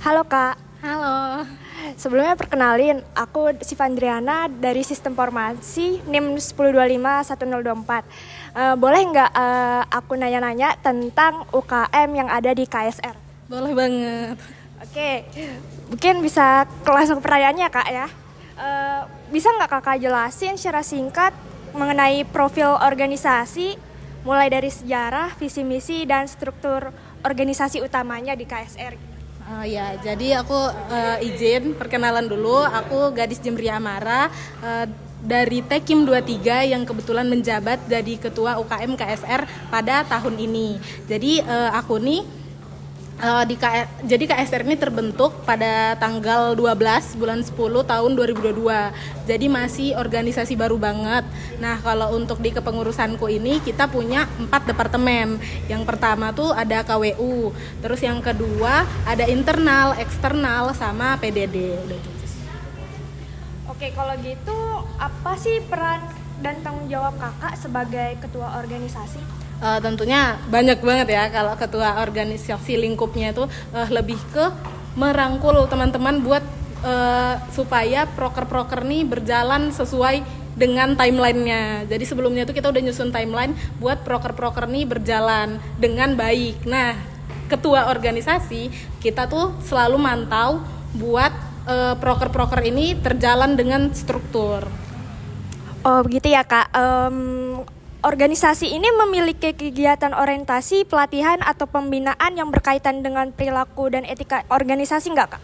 Halo Kak, Halo. sebelumnya perkenalin, aku Sivandriana dari Sistem Informasi NIM 10251024. Boleh nggak aku nanya-nanya tentang UKM yang ada di KSR? Boleh banget. Oke, mungkin bisa langsung ke pertanyaannya Kak ya. Bisa nggak Kakak jelasin secara singkat mengenai profil organisasi, mulai dari sejarah, visi misi, dan struktur organisasi utamanya di KSR? Oh ya, jadi aku izin perkenalan dulu. Aku Gadis Jemria Amara dari Tekim 23 yang kebetulan menjabat jadi Ketua UKM KSR pada tahun ini. Jadi aku nih jadi KSR ini terbentuk pada tanggal 12 bulan 10 tahun 2022. Jadi masih organisasi baru banget. Nah, kalau untuk di kepengurusanku ini kita punya 4 departemen. Yang pertama tuh ada KWU. Terus yang kedua ada internal, eksternal sama PDD. Udah itu. Oke, kalau gitu apa sih peran dan tanggung jawab Kakak sebagai ketua organisasi? Tentunya banyak banget ya. Kalau ketua organisasi lingkupnya itu lebih ke merangkul teman-teman buat supaya proker-proker nih berjalan sesuai dengan timelinenya. Jadi sebelumnya tuh kita udah nyusun timeline buat proker-proker nih berjalan dengan baik. Nah, ketua organisasi kita tuh selalu mantau buat proker-proker ini terjalan dengan struktur. Oh, begitu ya, Kak. Organisasi ini memiliki kegiatan orientasi, pelatihan, atau pembinaan yang berkaitan dengan perilaku dan etika organisasi nggak, Kak?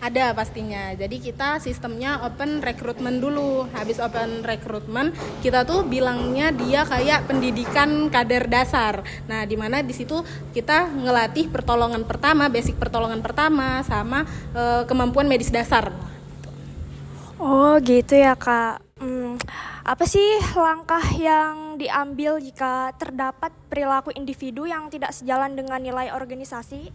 Ada pastinya. Jadi kita sistemnya open recruitment dulu. Habis open recruitment, kita tuh bilangnya dia kayak pendidikan kader dasar. Nah, di mana di situ kita ngelatih pertolongan pertama, basic pertolongan pertama sama kemampuan medis dasar. Oh, gitu ya, Kak. Apa sih langkah yang diambil jika terdapat perilaku individu yang tidak sejalan dengan nilai organisasi?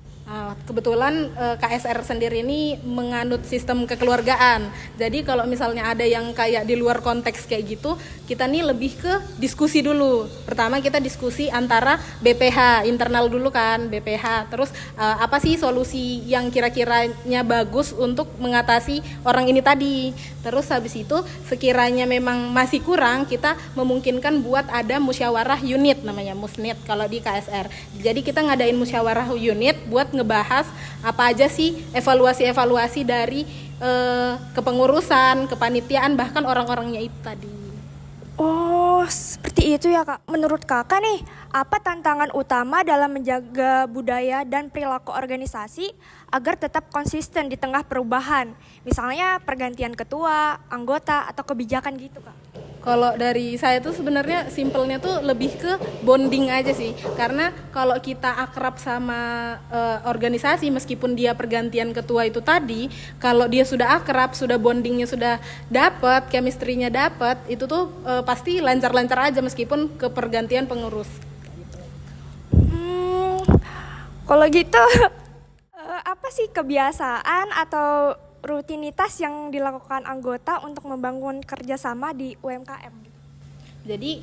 Kebetulan KSR sendiri ini menganut sistem kekeluargaan. Jadi kalau misalnya ada yang kayak di luar konteks kayak gitu, kita nih lebih ke diskusi dulu. Pertama kita diskusi antara BPH, internal dulu kan, BPH. Terus apa sih solusi yang kira-kiranya bagus untuk mengatasi orang ini tadi. Terus habis itu sekiranya memang masih kurang, kita memungkinkan buat ada musyawarah unit namanya, musnit kalau di KSR. Jadi kita ngadain musyawarah unit buat ngebahas apa aja sih evaluasi-evaluasi dari kepengurusan, kepanitiaan, bahkan orang-orangnya itu tadi. Oh, seperti itu ya, Kak. Menurut Kakak nih, apa tantangan utama dalam menjaga budaya dan perilaku organisasi agar tetap konsisten di tengah perubahan? Misalnya pergantian ketua, anggota, atau kebijakan gitu, Kak. Kalau dari saya tuh sebenarnya simpelnya tuh lebih ke bonding aja sih. Karena kalau kita akrab sama organisasi, meskipun dia pergantian ketua itu tadi, kalau dia sudah akrab, sudah bondingnya sudah dapat, chemistry-nya dapat, itu tuh pasti lancar-lancar aja meskipun ke pergantian pengurus. Kalau gitu, apa sih kebiasaan atau rutinitas yang dilakukan anggota untuk membangun kerjasama di UMKM? Jadi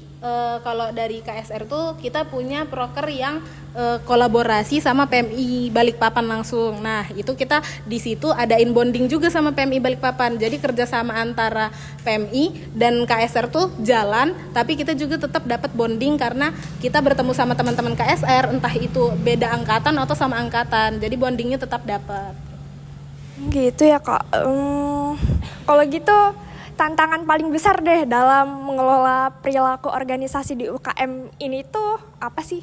kalau dari KSR tuh kita punya proker yang kolaborasi sama PMI Balikpapan langsung. Nah itu kita di situ adain bonding juga sama PMI Balikpapan. Jadi kerjasama antara PMI dan KSR tuh jalan, tapi kita juga tetap dapat bonding karena kita bertemu sama teman-teman KSR, entah itu beda angkatan atau sama angkatan. Jadi bondingnya tetap dapat. Gitu ya, Kak. Kalau gitu tantangan paling besar deh dalam mengelola perilaku organisasi di UKM ini tuh apa sih?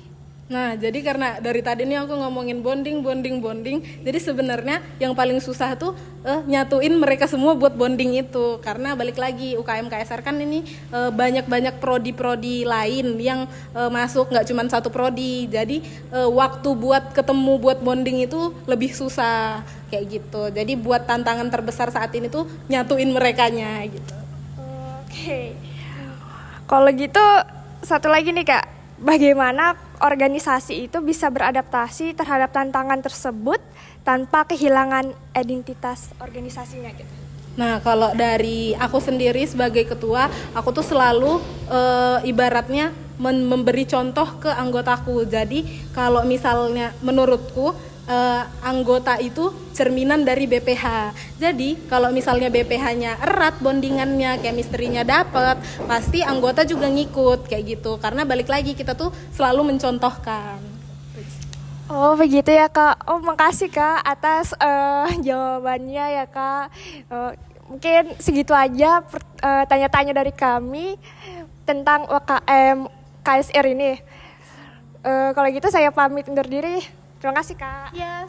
Nah, jadi karena dari tadi nih aku ngomongin bonding, jadi sebenarnya yang paling susah tuh nyatuin mereka semua buat bonding itu. Karena balik lagi UKM KSR kan ini banyak-banyak prodi-prodi lain yang masuk, nggak cuma satu prodi. Jadi waktu buat ketemu, buat bonding itu lebih susah kayak gitu. Jadi buat tantangan terbesar saat ini tuh nyatuin merekanya gitu. Oke. Kalau gitu satu lagi nih, Kak. Bagaimana organisasi itu bisa beradaptasi terhadap tantangan tersebut tanpa kehilangan identitas organisasinya gitu? Nah, kalau dari aku sendiri sebagai ketua, aku tuh selalu ibaratnya memberi contoh ke anggotaku. Jadi kalau misalnya menurutku anggota itu cerminan dari BPH. Jadi kalau misalnya BPH-nya erat bondingannya, chemistry-nya dapet, pasti anggota juga ngikut kayak gitu. Karena balik lagi kita tuh selalu mencontohkan. Oh begitu ya Kak. Oh makasih Kak atas jawabannya ya Kak. Mungkin segitu aja tanya-tanya dari kami tentang UKM KSR ini. Kalau gitu saya pamit undur diri. Terima kasih Kak. Ya,